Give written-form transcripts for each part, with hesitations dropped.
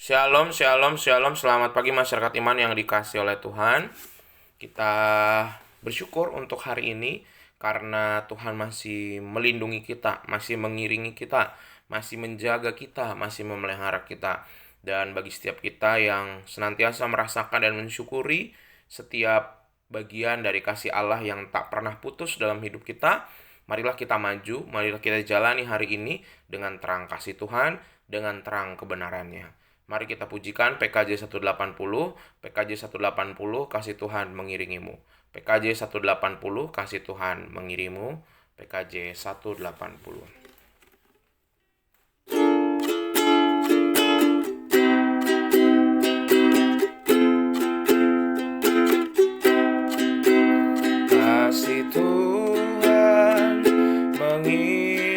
Shalom, shalom, shalom. Selamat pagi masyarakat iman yang dikasih oleh Tuhan. Kita bersyukur untuk hari ini karena Tuhan masih melindungi kita, masih mengiringi kita, masih menjaga kita, masih memelihara kita. Dan bagi setiap kita yang senantiasa merasakan dan mensyukuri setiap bagian dari kasih Allah yang tak pernah putus dalam hidup kita, marilah kita maju, marilah kita jalani hari ini dengan terang kasih Tuhan, dengan terang kebenarannya. Mari kita pujikan PKJ 180, PKJ 180, kasih Tuhan mengiringimu. PKJ 180, kasih Tuhan mengirimu. PKJ 180. Kasih Tuhan mengiringimu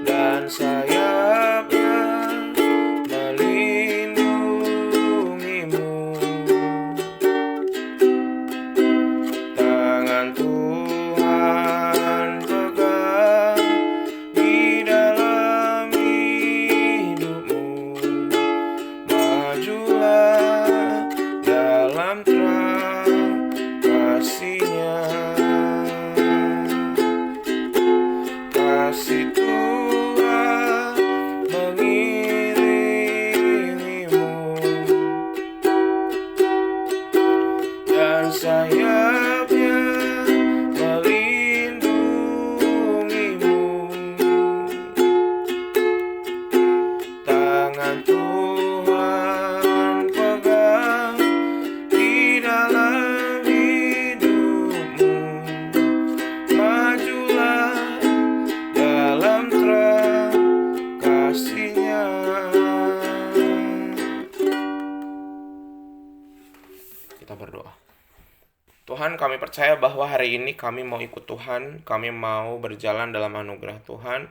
dan sayapnya melindungimu. Tangan Tuhan pegang di dalam hidupmu. Majulah dalam terang kasih-Nya. Kasih Tuhan mengiringimu dan sayapnya melindungimu. Tangan Tuhan pegang di dalam hidupmu. Majulah dalam terang kasih-Nya. Kita berdoa. Tuhan, kami percaya bahwa hari ini kami mau ikut Tuhan, kami mau berjalan dalam anugerah Tuhan,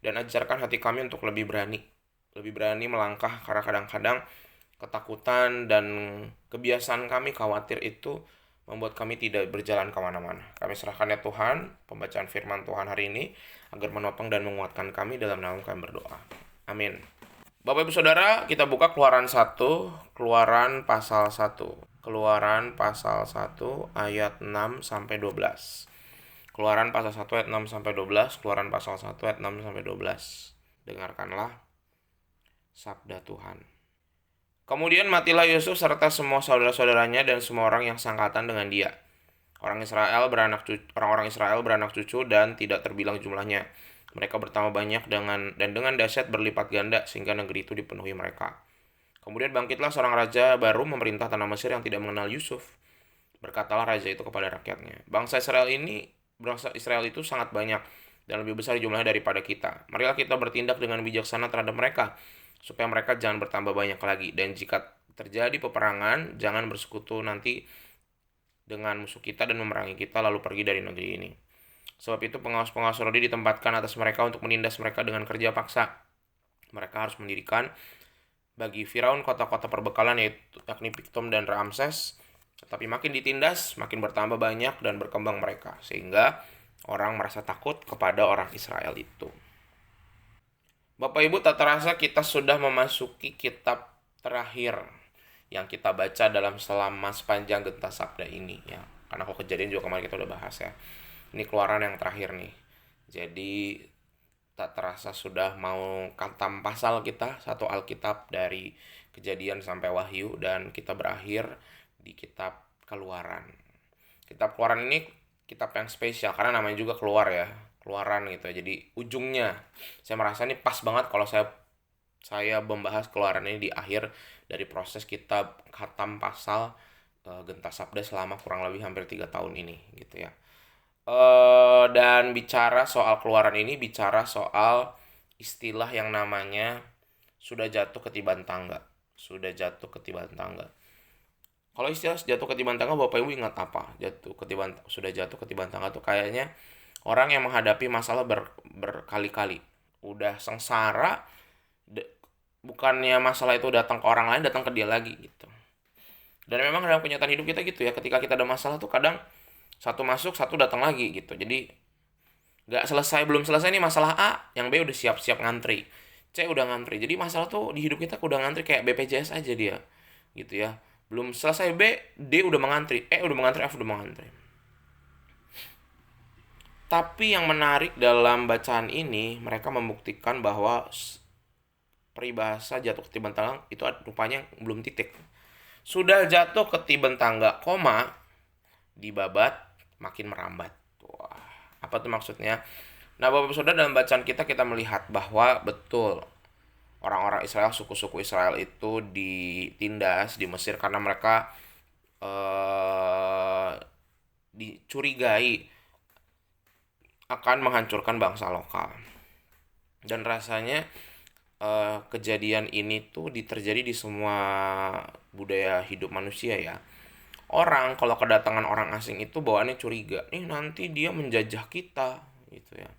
dan ajarkan hati kami untuk lebih berani melangkah, karena kadang-kadang ketakutan dan kebiasaan kami khawatir itu membuat kami tidak berjalan kemana-mana. Kami serahkan ya Tuhan, pembacaan firman Tuhan hari ini, agar menopang dan menguatkan kami dalam nama kami berdoa. Amin. Bapak Ibu Saudara, kita buka Keluaran 1, Keluaran pasal 1. Keluaran pasal 1 ayat 6 sampai 12. Keluaran pasal 1 ayat 6 sampai 12, Keluaran pasal 1 ayat 6 sampai 12. Dengarkanlah sabda Tuhan. Kemudian matilah Yusuf serta semua saudara-saudaranya dan semua orang yang sangkatan dengan dia. Orang-orang Israel beranak cucu dan tidak terbilang jumlahnya. Mereka bertambah banyak dengan dahsyat berlipat ganda sehingga negeri itu dipenuhi mereka. Kemudian bangkitlah seorang raja baru memerintah tanah Mesir yang tidak mengenal Yusuf. Berkatalah raja itu kepada rakyatnya, bangsa Israel itu sangat banyak dan lebih besar jumlahnya daripada kita. Marilah kita bertindak dengan bijaksana terhadap mereka, supaya mereka jangan bertambah banyak lagi. Dan jika terjadi peperangan, jangan bersekutu nanti dengan musuh kita dan memerangi kita lalu pergi dari negeri ini. Sebab itu pengawas-pengawas Rodi ditempatkan atas mereka untuk menindas mereka dengan kerja paksa. Mereka harus mendirikan bagi Firaun kota-kota perbekalan yakni Piktom dan Ramses. Tetapi makin ditindas, makin bertambah banyak dan berkembang mereka, sehingga orang merasa takut kepada orang Israel itu. Bapak Ibu, tak terasa kita sudah memasuki kitab terakhir yang kita baca dalam selama sepanjang Genta Sabda ini ya. Karena kok Kejadian juga kemarin kita udah bahas ya. Ini Keluaran yang terakhir nih. Jadi tak terasa sudah mau khatam pasal kita, satu Alkitab dari Kejadian sampai Wahyu, dan kita berakhir di kitab Keluaran. Kitab Keluaran ini kitab yang spesial karena namanya juga keluar ya, Keluaran gitu. Jadi ujungnya saya merasa ini pas banget kalau saya membahas Keluaran ini di akhir dari proses kita khatam pasal Genta Sabda selama kurang lebih hampir 3 tahun ini gitu ya. Dan bicara soal Keluaran ini bicara soal istilah yang namanya sudah jatuh ketiban tangga. Sudah jatuh ketiban tangga. Kalau istilah jatuh ketiban tangga, Bapak Ibu ingat apa? Sudah jatuh ketiban tangga tuh kayaknya orang yang menghadapi masalah berkali-kali. Udah sengsara, bukannya masalah itu datang ke orang lain, datang ke dia lagi gitu. Dan memang dalam kenyataan hidup kita gitu ya, ketika kita ada masalah tuh kadang satu masuk, satu datang lagi gitu. Jadi Belum selesai nih masalah A, yang B udah siap-siap ngantri. C udah ngantri. Jadi masalah tuh di hidup kita udah ngantri kayak BPJS aja dia. Gitu ya. Belum selesai B, D udah mengantri, E udah mengantri, F udah mengantri. Tapi yang menarik dalam bacaan ini, mereka membuktikan bahwa peribahasa jatuh ketiban tangga itu rupanya belum titik. Sudah jatuh ketiban tangga, koma, dibabat makin merambat. Wah, apa tuh maksudnya? Nah, Bapak Saudara, dalam bacaan kita melihat bahwa betul orang-orang Israel, suku-suku Israel itu ditindas di Mesir karena mereka eh, dicurigai akan menghancurkan bangsa lokal. Dan rasanya kejadian ini tuh terjadi di semua budaya hidup manusia ya. Orang kalau kedatangan orang asing itu bawaannya curiga, nih nanti dia menjajah kita gitu ya.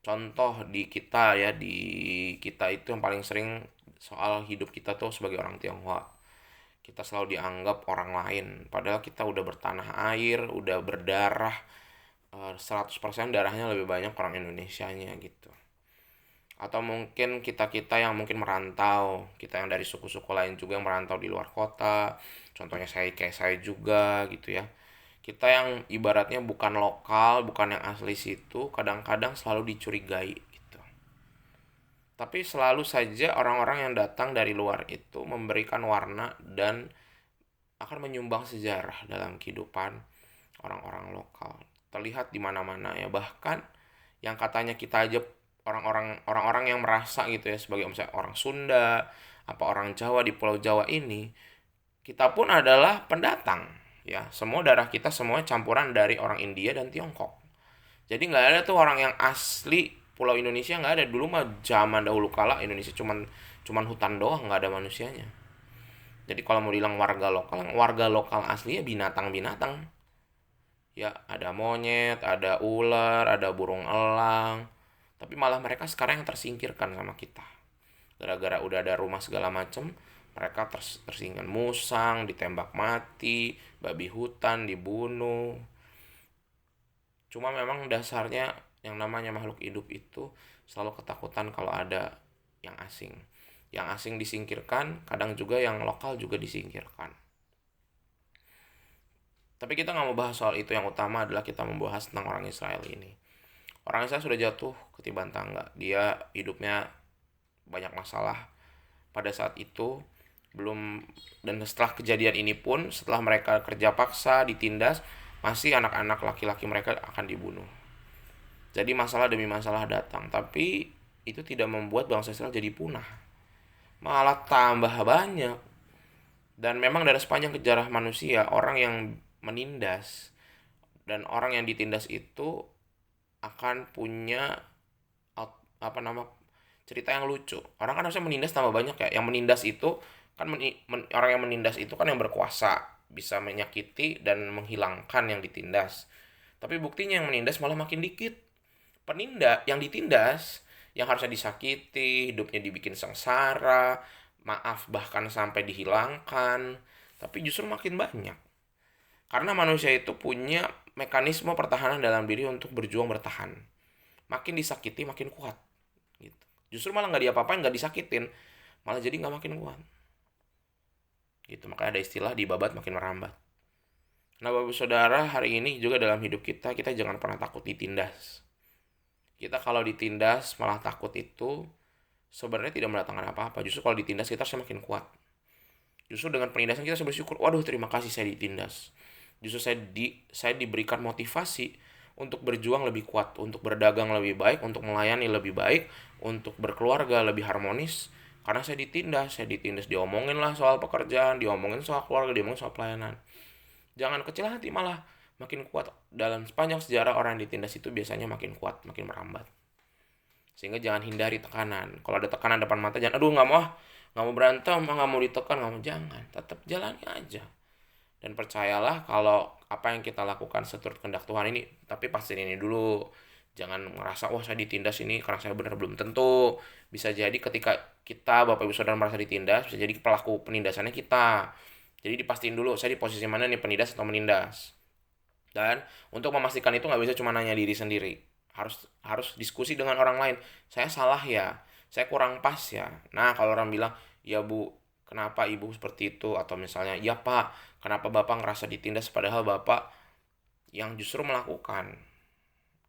Contoh di kita ya, di kita itu yang paling sering soal hidup kita tuh sebagai orang Tionghoa. Kita selalu dianggap orang lain, padahal kita udah bertanah air, udah berdarah, 100% darahnya lebih banyak orang Indonesianya gitu. Atau mungkin kita-kita yang mungkin merantau, kita yang dari suku-suku lain juga yang merantau di luar kota, contohnya kayak saya juga gitu ya. Kita yang ibaratnya bukan lokal, bukan yang asli situ, kadang-kadang selalu dicurigai gitu. Tapi selalu saja orang-orang yang datang dari luar itu memberikan warna dan akan menyumbang sejarah dalam kehidupan orang-orang lokal. Terlihat di mana-mana ya, bahkan yang katanya kita aja orang-orang yang merasa gitu ya sebagai misalnya orang Sunda, apa orang Jawa di Pulau Jawa ini, kita pun adalah pendatang ya. Semua darah kita semua campuran dari orang India dan Tiongkok. Jadi nggak ada tuh orang yang asli Pulau Indonesia, nggak ada. Dulu mah zaman dahulu kala Indonesia cuman cuman hutan doang, nggak ada manusianya. Jadi kalau mau bilang warga lokal asli ya binatang-binatang. Ya, ada monyet, ada ular, ada burung elang. Tapi malah mereka sekarang yang tersingkirkan sama kita. Gara-gara udah ada rumah segala macem, mereka tersingkirkan. Musang ditembak mati, babi hutan dibunuh. Cuma memang dasarnya yang namanya makhluk hidup itu selalu ketakutan kalau ada yang asing. Yang asing disingkirkan, kadang juga yang lokal juga disingkirkan. Tapi kita nggak mau bahas soal itu, yang utama adalah kita membahas tentang orang Israel ini. Orang Israel sudah jatuh ketiban tangga. Dia hidupnya banyak masalah pada saat itu. Belum, dan setelah kejadian ini pun, setelah mereka kerja paksa, ditindas, masih anak-anak laki-laki mereka akan dibunuh. Jadi masalah demi masalah datang. Tapi itu tidak membuat bangsa Israel jadi punah. Malah tambah banyak. Dan memang dari sepanjang sejarah manusia, orang yang menindas dan orang yang ditindas itu akan punya apa nama cerita yang lucu. Orang kan harusnya menindas tambah banyak ya. Yang menindas itu kan orang yang menindas itu kan yang berkuasa, bisa menyakiti dan menghilangkan yang ditindas. Tapi buktinya yang menindas malah makin dikit. Yang ditindas, yang harusnya disakiti, hidupnya dibikin sengsara, maaf bahkan sampai dihilangkan, tapi justru makin banyak. Karena manusia itu punya mekanisme pertahanan dalam diri untuk berjuang bertahan. Makin disakiti makin kuat. Gitu. Justru malah nggak diapa-apain, nggak disakitin, malah jadi nggak makin kuat. Gitu, makanya ada istilah dibabat makin merambat. Nah, Bapak Saudara, hari ini juga dalam hidup kita jangan pernah takut ditindas. Kita kalau ditindas malah takut itu sebenarnya tidak mendatangkan apa-apa. Justru kalau ditindas kita semakin kuat. Justru dengan penindasan kita bersyukur, waduh terima kasih saya ditindas. Justru saya diberikan motivasi untuk berjuang lebih kuat, untuk berdagang lebih baik, untuk melayani lebih baik, untuk berkeluarga lebih harmonis. Karena saya ditindas diomongin lah soal pekerjaan, diomongin soal keluarga, diomongin soal pelayanan. Jangan kecil hati, malah makin kuat. Dalam sepanjang sejarah orang yang ditindas itu biasanya makin kuat, makin merambat. Sehingga jangan hindari tekanan. Kalau ada tekanan depan mata, jangan aduh nggak mau berantem, nggak mau ditekan, nggak mau, jangan. Tetap jalani aja. Dan percayalah kalau apa yang kita lakukan seturut kehendak Tuhan ini, tapi pastiin ini dulu. Jangan ngerasa, wah saya ditindas ini karena saya benar, belum tentu. Bisa jadi ketika kita, Bapak Ibu Saudara merasa ditindas, bisa jadi pelaku penindasannya kita. Jadi dipastiin dulu, saya di posisi mana nih, penindas atau menindas. Dan untuk memastikan itu nggak bisa cuma nanya diri sendiri. harus diskusi dengan orang lain. Saya salah ya, saya kurang pas ya. Nah, kalau orang bilang, "Ya, Bu, kenapa Ibu seperti itu?" Atau misalnya, "Ya, Pak, kenapa Bapak ngerasa ditindas padahal Bapak yang justru melakukan."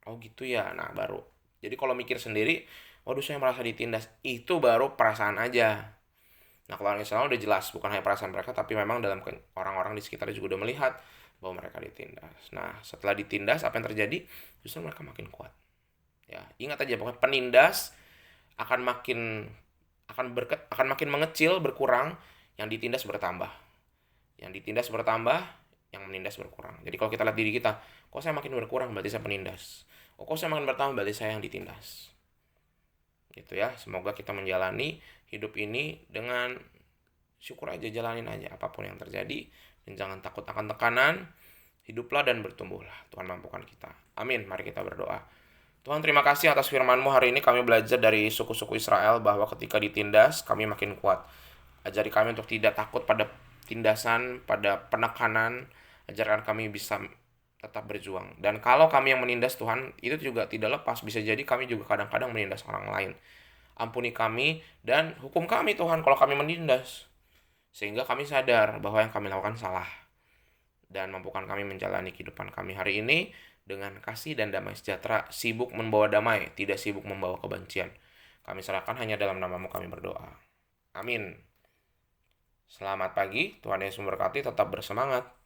Oh, gitu ya. Nah, baru. Jadi kalau mikir sendiri, "Waduh, saya merasa ditindas." Itu baru perasaan aja. Nah, kalau misalnya udah jelas, bukan hanya perasaan mereka, tapi memang dalam orang-orang di sekitarnya juga udah melihat bahwa mereka ditindas. Nah, setelah ditindas, apa yang terjadi? Justru mereka makin kuat. Ya, ingat aja, pokoknya penindas akan makin akan makin mengecil, berkurang, yang ditindas bertambah. Yang ditindas bertambah, yang menindas berkurang. Jadi kalau kita lihat diri kita, kok saya makin berkurang, berarti saya penindas. Oh, kok saya makin bertambah, berarti saya yang ditindas. Gitu ya. Semoga kita menjalani hidup ini dengan syukur aja, jalanin aja apapun yang terjadi, dan jangan takut akan tekanan. Hiduplah dan bertumbuhlah. Tuhan mampukan kita. Amin. Mari kita berdoa. Tuhan, terima kasih atas firman-Mu. Hari ini kami belajar dari suku-suku Israel bahwa ketika ditindas kami makin kuat. Ajari kami untuk tidak takut pada tindasan, pada penekanan. Ajarkan kami bisa tetap berjuang. Dan kalau kami yang menindas, Tuhan, itu juga tidak lepas. Bisa jadi kami juga kadang-kadang menindas orang lain. Ampuni kami dan hukum kami, Tuhan, kalau kami menindas. Sehingga kami sadar bahwa yang kami lakukan salah. Dan mampukan kami menjalani kehidupan kami hari ini dengan kasih dan damai sejahtera, sibuk membawa damai, tidak sibuk membawa kebencian. Kami serahkan hanya dalam nama-Mu kami berdoa. Amin. Selamat pagi, Tuhan Yesus memberkati, tetap bersemangat.